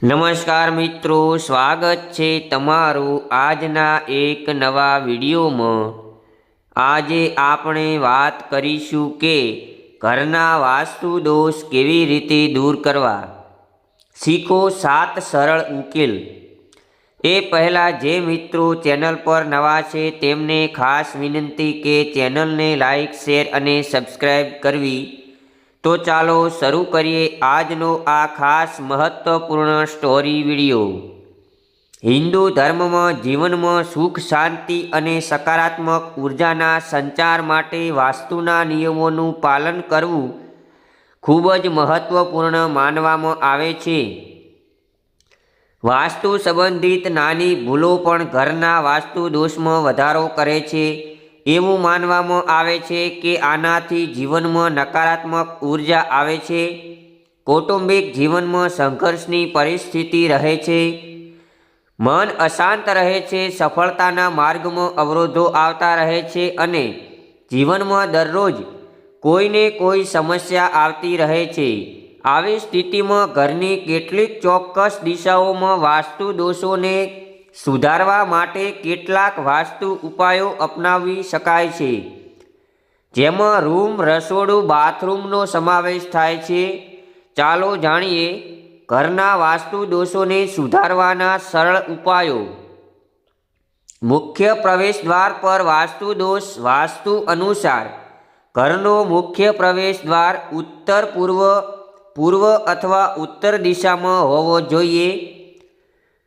નમસ્કાર મિત્રો, સ્વાગત છે તમારું આજના એક નવા વિડીયોમાં। આજે આપણે વાત કરીશું કે ઘરના વાસ્તુ દોષ કેવી રીતે દૂર કરવા। શીખો 7 સરળ ઉકેલ। એ પહેલાં જે મિત્રો ચેનલ પર નવા છે તેમને ખાસ વિનંતી કે ચેનલને લાઈક, શેર અને સબસ્ક્રાઈબ કરવી। તો ચાલો શરૂ કરીએ આજનો આ ખાસ મહત્વપૂર્ણ સ્ટોરી વિડીયો। હિન્દુ ધર્મમાં જીવનમાં સુખ, શાંતિ અને સકારાત્મક ઉર્જાના સંચાર માટે વાસ્તુના નિયમોનું પાલન કરવું ખૂબ જ મહત્વપૂર્ણ માનવામાં આવે છે। વાસ્તુ સંબંધિત નાની ભૂલો પણ ઘરના વાસ્તુ દોષમાં વધારો કરે છે। એવું માનવામાં આવે છે કે આનાથી જીવનમાં નકારાત્મક ઉર્જા આવે છે, કૌટુંબિક જીવનમાં સંઘર્ષની પરિસ્થિતિ રહે છે, મન અશાંત રહે છે, સફળતાના માર્ગમાં અવરોધો આવતા રહે છે અને જીવનમાં દરરોજ કોઈને કોઈ સમસ્યા આવતી રહે છે। આવી સ્થિતિમાં ઘરની કેટલીક ચોક્કસ દિશાઓમાં વાસ્તુ દોષોને સુધારવા માટે કેટલાક વાસ્તુ ઉપાયો અપનાવી શકાય છે, જેમાં રૂમ, રસોડું, બાથરૂમનો સમાવેશ થાય છે। ચાલો જાણીએ ઘરના વાસ્તુ દોષોને સુધારવાના સરળ ઉપાયો। મુખ્ય પ્રવેશદ્વાર પર વાસ્તુ દોષ। વાસ્તુ અનુસાર ઘરનો મુખ્ય પ્રવેશદ્વાર ઉત્તર, પૂર્વ અથવા ઉત્તર દિશામાં હોવો જોઈએ।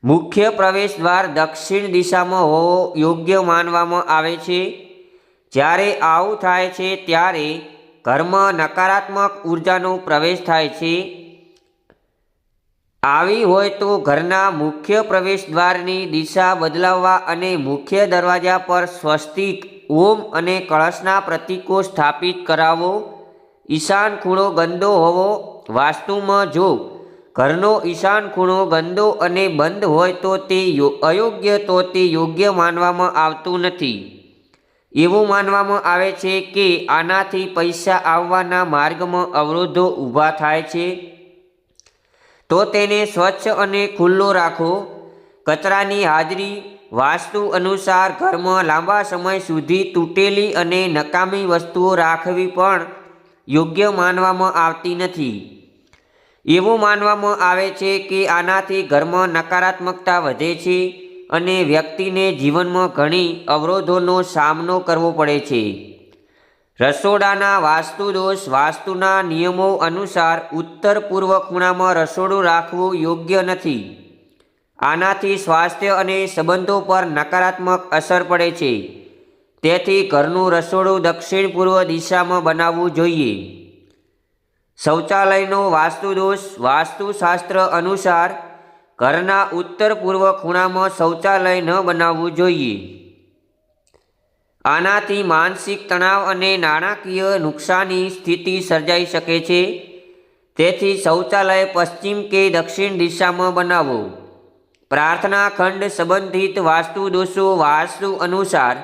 મુખ્ય પ્રવેશદ્વાર દક્ષિણ દિશામાં હોવો યોગ્ય માનવામાં આવે છે। જ્યારે આવું થાય છે ત્યારે ઘરમાં નકારાત્મક ઉર્જાનો પ્રવેશ થાય છે। આવી હોય તો ઘરના મુખ્ય પ્રવેશદ્વારની દિશા બદલાવવા અને મુખ્ય દરવાજા પર સ્વસ્તિક, ઓમ અને કળશના પ્રતીકો સ્થાપિત કરાવો। ઈશાન ખૂણો ગંદો હોવો। વાસ્તુમાં જો ઘરનો ઈશાન ખૂણો ગંદો અને બંધ હોય તો તે યોગ્ય માનવામાં આવતું નથી। એવું માનવામાં આવે છે કે આનાથી પૈસા આવવાના માર્ગમાં અવરોધો ઊભા થાય છે। તો તેને સ્વચ્છ અને ખુલ્લો રાખો। કચરાની હાજરી। વાસ્તુ અનુસાર ઘરમાં લાંબા સમય સુધી તૂટેલી અને નકામી વસ્તુઓ રાખવી પણ યોગ્ય માનવામાં આવતી નથી। એવું માનવામાં આવે છે કે આનાથી ઘરમાં નકારાત્મકતા વધે છે અને વ્યક્તિને જીવનમાં ઘણી અવરોધોનો સામનો કરવો પડે છે। રસોડાના વાસ્તુ દોષ। વાસ્તુના નિયમો અનુસાર ઉત્તર પૂર્વ ખૂણામાં રસોડું રાખવું યોગ્ય નથી। આનાથી સ્વાસ્થ્ય અને સંબંધો પર નકારાત્મક અસર પડે છે। તેથી ઘરનું રસોડું દક્ષિણ પૂર્વ દિશામાં બનાવવું જોઈએ। શૌચાલયનો વાસ્તુ દોષ। વાસ્તુશાસ્ત્ર અનુસાર ઘરના ઉત્તર પૂર્વ ખૂણામાં શૌચાલય ન બનાવવું જોઈએ। આનાથી માનસિક તણાવ અને નાણાકીય નુકસાનની સ્થિતિ સર્જાઈ શકે છે। તેથી શૌચાલય પશ્ચિમ કે દક્ષિણ દિશામાં બનાવો। પ્રાર્થના ખંડ સંબંધિત વાસ્તુ દોષો। વાસ્તુ અનુસાર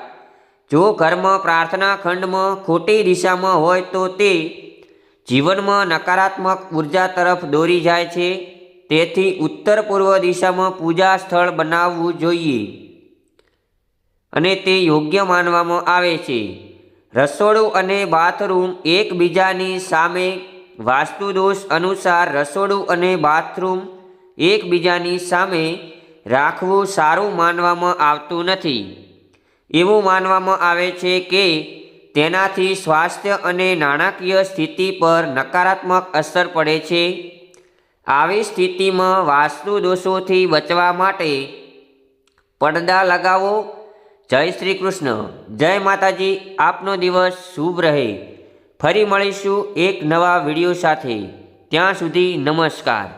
જો ઘરમાં પ્રાર્થના ખંડમાં ખોટી દિશામાં હોય તો તે જીવનમાં નકારાત્મક ઉર્જા તરફ દોરી જાય છે। તેથી ઉત્તર પૂર્વ દિશામાં પૂજા સ્થળ બનાવવું જોઈએ અને તે યોગ્ય માનવામાં આવે છે। રસોડું અને બાથરૂમ એકબીજાની સામે। વાસ્તુ દોષ અનુસાર રસોડું અને બાથરૂમ એકબીજાની સામે રાખવું સારું માનવામાં આવતું નથી। એવું માનવામાં આવે છે કે તેનાથી સ્વાસ્થ્ય અને નાણાકીય સ્થિતિ પર નકારાત્મક અસર પડે છે। આવી સ્થિતિમાં વાસ્તુ દોષોથી બચવા માટે પડદા લગાવો। જય શ્રી કૃષ્ણ, જય માતાજી। આપનો દિવસ શુભ રહે। ફરી મળીશું એક નવા વિડીયો સાથે। ત્યાં સુધી નમસ્કાર।